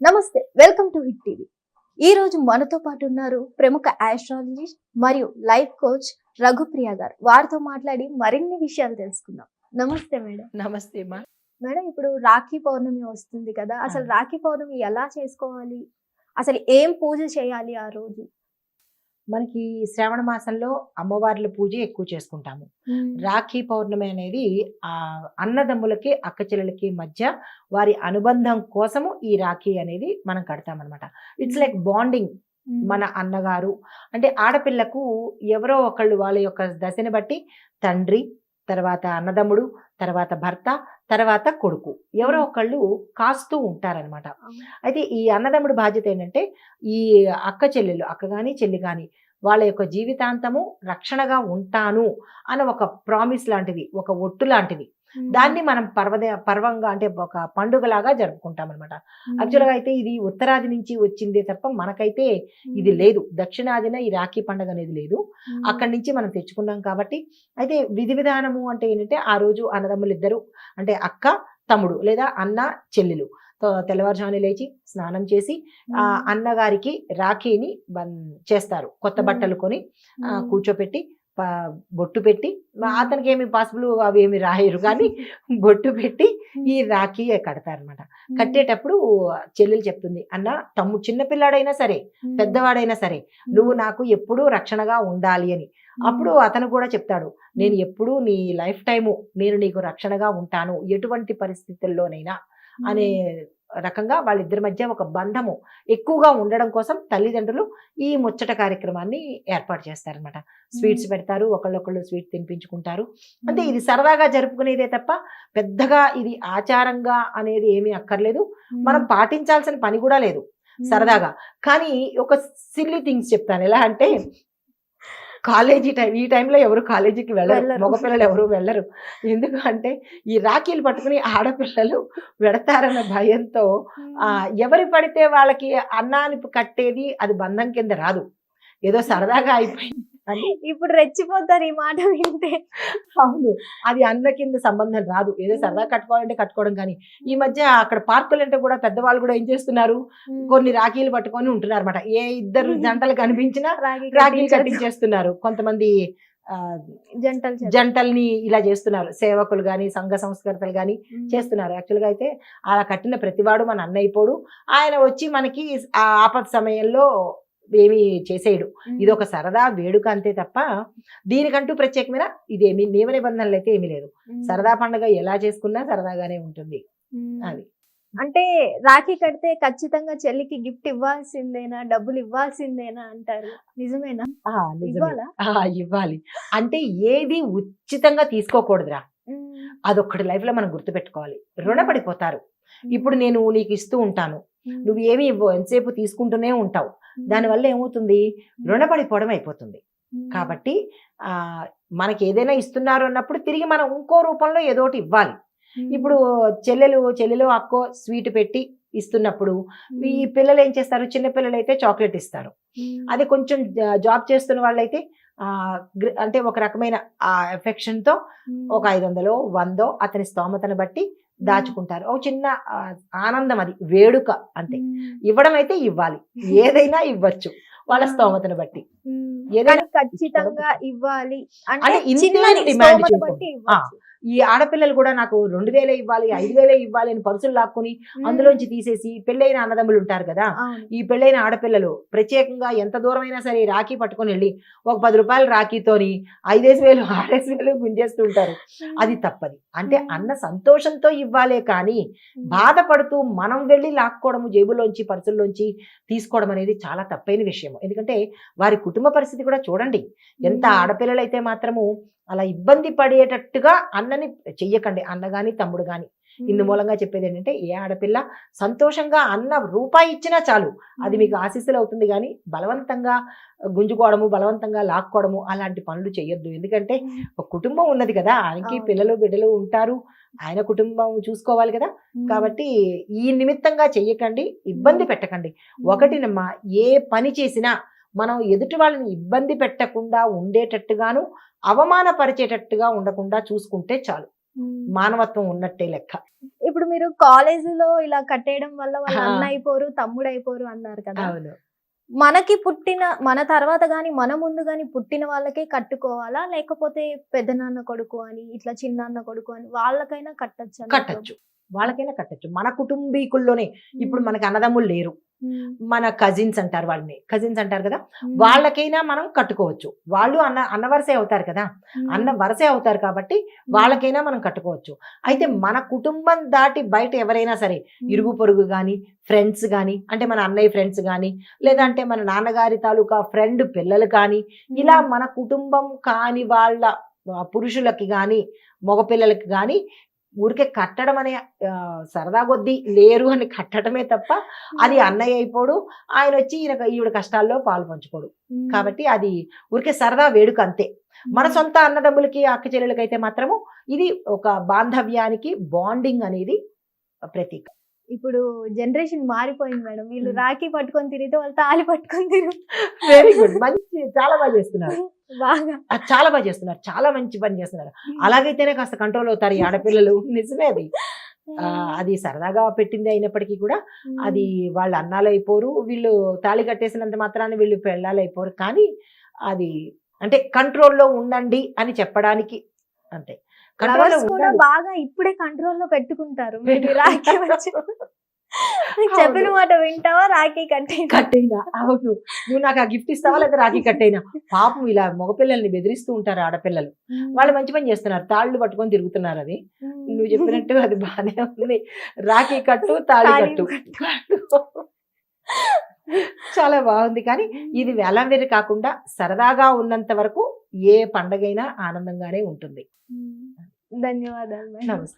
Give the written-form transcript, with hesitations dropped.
నమస్తే, welcome to hit TV. ఈ రోజు మనతో పాటు ఉన్నారు ప్రముఖ ఆస్ట్రాలజిస్ట్ మరియు లైఫ్ కోచ్ రఘుప్రియ గారు. వారితో మాట్లాడి మరిన్ని విషయాలు తెలుసుకుందాం. నమస్తే మేడం. నమస్తే అమ్మా. మేడం, ఇప్పుడు రాఖీ పౌర్ణమి వస్తుంది కదా, అసలు రాఖీ పౌర్ణమి ఎలా చేసుకోవాలి, అసలు ఏం పూజ చేయాలి ఆ రోజు? మనకి శ్రావణ మాసంలో అమ్మవార్ల పూజ ఎక్కువ చేసుకుంటాము. రాఖీ పౌర్ణమి అనేది అన్నదమ్ములకి అక్క చెల్లెలకి మధ్య వారి అనుబంధం కోసము ఈ రాఖీ అనేది మనం కడతామన్నమాట. It's like bonding. మన అన్నగారు అంటే ఆడపిల్లకు ఎవరో ఒకళ్ళు వాళ్ళ యొక్క దశని బట్టి తండ్రి, తర్వాత అన్నదమ్ముడు, తర్వాత భర్త, తర్వాత కొడుకు ఎవరో ఒకళ్ళు కాస్తూ ఉంటారనమాట. అయితే ఈ అన్నదమ్ముడు బాధ్యత ఏంటంటే ఈ అక్క కానీ చెల్లి కానీ వాళ్ళ యొక్క జీవితాంతము రక్షణగా ఉంటాను అని ఒక ప్రామిస్ లాంటిది, ఒక ఒట్టు లాంటిది. దాన్ని మనం పర్వంగా అంటే ఒక పండుగలాగా జరుపుకుంటాం అనమాట. యాక్చువల్గా అయితే ఇది ఉత్తరాది నుంచి వచ్చిందే తప్ప మనకైతే ఇది లేదు. దక్షిణాదిన ఈ రాఖీ పండుగ అనేది లేదు, అక్కడి నుంచి మనం తెచ్చుకున్నాం కాబట్టి. అయితే విధి విధానము అంటే ఏంటంటే ఆ రోజు అన్నదమ్ములు ఇద్దరు అంటే అక్క తమ్ముడు లేదా అన్న చెల్లెలు తెల్లవారుజామున లేచి స్నానం చేసి ఆ అన్నగారికి రాఖీని చేస్తారు. కొత్త బట్టలు కొని కూర్చోపెట్టి బొట్టు పెట్టి, అతనికి ఏమి పాసిబుల్ అవి ఏమి రాయరు కానీ బొట్టు పెట్టి ఈ రాఖీ కడతారనమాట. కట్టేటప్పుడు చెల్లెలు చెప్తుంది, అన్న తమ్ముడు చిన్నపిల్లాడైనా సరే పెద్దవాడైనా సరే నువ్వు నాకు ఎప్పుడూ రక్షణగా ఉండాలి అని. అప్పుడు అతను కూడా చెప్తాడు, నేను ఎప్పుడూ నీ లైఫ్ టైము నేను నీకు రక్షణగా ఉంటాను ఎటువంటి పరిస్థితుల్లోనైనా అనే రకంగా వాళ్ళిద్దరి మధ్య ఒక బంధము ఎక్కువగా ఉండడం కోసం తల్లిదండ్రులు ఈ ముచ్చట కార్యక్రమాన్ని ఏర్పాటు చేస్తారనమాట. స్వీట్స్ పెడతారు, ఒకళ్ళొకళ్ళు స్వీట్ తినిపించుకుంటారు. అంటే ఇది సరదాగా జరుపుకునేదే తప్ప పెద్దగా ఇది ఆచారంగా అనేది ఏమీ అక్కర్లేదు, మనం పాటించాల్సిన పని కూడా లేదు. సరదాగా కానీ ఒక సిల్లీ థింగ్స్ చెప్తాను. ఎలా అంటే కాలేజీ టైం, ఈ టైంలో ఎవరు కాలేజీకి వెళ్ళరు, మగపిల్లలు ఎవరు వెళ్ళరు. ఎందుకు అంటే ఈ రాఖీలు పట్టుకుని ఆడపిల్లలు వెడతారన్న భయంతో ఎవరి పడితే వాళ్ళకి అన్నాన్ని కట్టేది అది బంధం కింద రాదు, ఏదో సరదాగా అయిపోయింది అని ఇప్పుడు రెచ్చిపోతారు ఈ మాట వింటే. అవును, అది అన్న కింద సంబంధం రాదు, ఏదో సరదా కట్టుకోవాలంటే కట్టుకోవడం. కానీ ఈ మధ్య అక్కడ పార్కులు అంటే కూడా పెద్దవాళ్ళు కూడా ఏం చేస్తున్నారు, కొన్ని రాఖీలు పట్టుకొని ఉంటున్నారు అనమాట. ఏ ఇద్దరు జంటలు కనిపించినా రాఖీలు కట్టించేస్తున్నారు. కొంతమంది జంటల్ని ఇలా చేస్తున్నారు, సేవకులు కానీ సంఘ సంస్కర్తలు కానీ చేస్తున్నారు. యాక్చువల్గా అయితే అలా కట్టిన ప్రతివాడు మన అన్న అయిపోడు, ఆయన వచ్చి మనకి ఆ ఆపద సమయంలో ఏమి చేసేయడు. ఇది ఒక సరదా వేడుక అంతే తప్ప దీనికంటూ ప్రత్యేకమైన ఇదేమి నియమ నిబంధనలు అయితే ఏమీ లేదు. సరదా పండుగ ఎలా చేసుకున్నా సరదాగానే ఉంటుంది. అది అంటే రాఖీ కడితే ఖచ్చితంగా చెల్లికి గిఫ్ట్ ఇవ్వాల్సిందేనా, డబ్బులు ఇవ్వాల్సిందేనా అంటారు, నిజమేనా? ఇవ్వాలి. అంటే ఏది ఉచితంగా తీసుకోకూడదురా, అదొక్కటి లైఫ్ లో మనం గుర్తుపెట్టుకోవాలి. రుణపడిపోతారు. ఇప్పుడు నేను నీకు ఇస్తూ ఉంటాను, నువ్వు ఏమి ఇవ్వవు, ఎంతసేపు తీసుకుంటూనే ఉంటావు, దానివల్ల ఏమవుతుంది, రుణపడిపోవడం అయిపోతుంది. కాబట్టి మనకి ఏదైనా ఇస్తున్నారు అన్నప్పుడు తిరిగి మనం ఇంకో రూపంలో ఏదోటి ఇవ్వాలి. ఇప్పుడు చెల్లెలు అక్కో స్వీట్ పెట్టి ఇస్తున్నప్పుడు ఈ పిల్లలు ఏం చేస్తారు, చిన్న పిల్లలు అయితే చాక్లెట్ ఇస్తారు. అది కొంచెం జాబ్ చేస్తున్న వాళ్ళైతే అంటే ఒక రకమైన ఎఫెక్షన్ తో ఒక 500 100 అతని స్తోమతను బట్టి దాచుకుంటారు. ఒక చిన్న ఆనందం, అది వేడుక అంతే. ఇవ్వడం అయితే ఇవ్వాలి, ఏదైనా ఇవ్వచ్చు వాళ్ళ స్తోమతను బట్టి. ఏదైనా ఖచ్చితంగా ఇవ్వాలి అంటే డిమాండ్ బట్టి. ఈ ఆడపిల్లలు కూడా నాకు 2000 ఇవ్వాలి 5000 ఇవ్వాలి అని పరుసులు లాక్కుని అందులోంచి తీసేసి పెళ్ళైన అన్నదమ్ములు ఉంటారు కదా, ఈ పెళ్ళైన ఆడపిల్లలు ప్రత్యేకంగా ఎంత దూరమైనా సరే రాఖీ పట్టుకొని వెళ్ళి ఒక 10 రూపాయలు రాఖీతోని 5000 6000 గుంజేస్తూ ఉంటారు. అది తప్పది. అంటే అన్న సంతోషంతో ఇవ్వాలే కానీ బాధపడుతూ మనం వెళ్ళి లాక్కోవడము, జేబులోంచి పర్సుల్లోంచి తీసుకోవడం అనేది చాలా తప్పైన విషయం. ఎందుకంటే వారి కుటుంబ పరిస్థితి కూడా చూడండి. ఎంత ఆడపిల్లలైతే మాత్రము అలా ఇబ్బంది పడేటట్టుగా అన్నని చెయ్యకండి, అన్న గాని తమ్ముడు గాని. ఇందు మూలంగా చెప్పేది ఏంటంటే ఏ ఆడపిల్ల సంతోషంగా అన్న రూపాయి ఇచ్చినా చాలు, అది మీకు ఆశీస్సులు అవుతుంది. కానీ బలవంతంగా గుంజుకోవడము, బలవంతంగా లాక్కోవడము అలాంటి పనులు చెయ్యొద్దు. ఎందుకంటే ఒక కుటుంబం ఉన్నది కదా, ఆయనకి పిల్లలు బిడ్డలు ఉంటారు, ఆయన కుటుంబం చూసుకోవాలి కదా. కాబట్టి ఈ నిమిత్తంగా చెయ్యకండి, ఇబ్బంది పెట్టకండి. ఒకటినమ్మా, ఏ పని చేసినా మనం ఎదుటి వాళ్ళని ఇబ్బంది పెట్టకుండా ఉండేటట్టుగాను అవమానపరిచేటట్టుగా ఉండకుండా చూసుకుంటే చాలు. మానవత్వం ఉన్నట్టే లెక్క. ఇప్పుడు మీరు కాలేజీలో ఇలా కట్టేయడం వల్ల వాళ్ళ ఆ. అన్న అయిపోరు తమ్ముడు అయిపోరు అన్నారు కదా. అవును. మనకి పుట్టిన మన తర్వాత గాని మన ముందు గాని పుట్టిన వాళ్ళకే కట్టుకోవాలా, లేకపోతే పెద్దనాన్న కొడుకు అని ఇట్లా చిన్నాన్న కొడుకు అని వాళ్ళకైనా కట్టచ్చా? కట్టచ్చు, వాళ్ళకైనా కట్టచ్చు. మన కుటుంబీకుల్లోనే ఇప్పుడు మనకి అన్నదమ్ములు లేరు, మన కజిన్స్ అంటారు, వాళ్ళని కజిన్స్ అంటారు కదా, వాళ్ళకైనా మనం కట్టుకోవచ్చు. వాళ్ళు అన్న వరసే అవుతారు కదా, అన్న వరసే అవుతారు కాబట్టి వాళ్ళకైనా మనం కట్టుకోవచ్చు. అయితే మన కుటుంబం దాటి బయట ఎవరైనా సరే, ఇరుగు పొరుగు కానీ, ఫ్రెండ్స్ కానీ, అంటే మన అన్నయ్య ఫ్రెండ్స్ కానీ, లేదంటే మన నాన్నగారి తాలూకా ఫ్రెండ్ పిల్లలు కానీ, ఇలా మన కుటుంబం కాని వాళ్ళ పురుషులకి కానీ మగపిల్లలకి కానీ ఊరికే కట్టడం అనే సరదా కొద్దీ లేరు అని కట్టడమే తప్ప అది అన్నయ్య అయిపోడు, ఆయన వచ్చి ఈవిడ కష్టాల్లో పాలు పంచుకోడు. కాబట్టి అది ఊరికే సరదా వేడుక అంతే. మన సొంత అన్నదమ్ములకి అక్క చెల్లెలకి అయితే మాత్రము ఇది ఒక బాంధవ్యానికి బాండింగ్ అనేది ప్రతీక. ఇప్పుడు జనరేషన్ మారిపోయింది మేడం. వీళ్ళు రాఖీ పట్టుకొని తిరిగితే వాళ్ళు తాళి పట్టుకొని తిరుగు. వెరీ గుడ్, మంచి, చాలా బాగా చేస్తున్నారు, బాగా చాలా బాగా చేస్తున్నారు, చాలా మంచి పని చేస్తున్నారు. అలాగైతేనే కాస్త కంట్రోల్ అవుతారు ఈ ఆడపిల్లలు. నిజమే అది. అది సరదాగా పెట్టింది అయినప్పటికీ కూడా అది వాళ్ళ అన్నాలు అయిపోరు, వీళ్ళు తాళి కట్టేసినంత మాత్రాన్ని వీళ్ళు పెళ్ళాలు అయిపోరు. కానీ అది అంటే కంట్రోల్లో ఉండండి అని చెప్పడానికి అంతే. కంట్రోల్లో Lovers కూడా బాగా ఇప్పుడే కంట్రోల్లో పెట్టుకుంటారు. మీరు రాఖీ వచ్చి చెప్పిన మాట వింటావా, రాఖీ కట్టేనా? అవును, నువ్వు నాకు ఆ గిఫ్ట్ ఇస్తావా లేదా రాఖీ కట్టేనా? పాపం ఇలా మగపిల్లల్ని బెదిరిస్తూ ఉంటారు ఆడపిల్లలు. వాళ్ళు మంచి పని చేస్తున్నారు, తాళ్ళు పట్టుకొని తిరుగుతున్నారు. అది నువ్వు చెప్పినట్టు అది బాగానే ఉంది. రాఖీ కట్టు, తాళి కట్టు, చాలా బాగుంది. కానీ ఇది వేలంవేరి కాకుండా సరదాగా ఉన్నంత వరకు ఏ పండగైనా ఆనందంగానే ఉంటుంది. ధన్యవాదాలు మేడం. నమస్తే.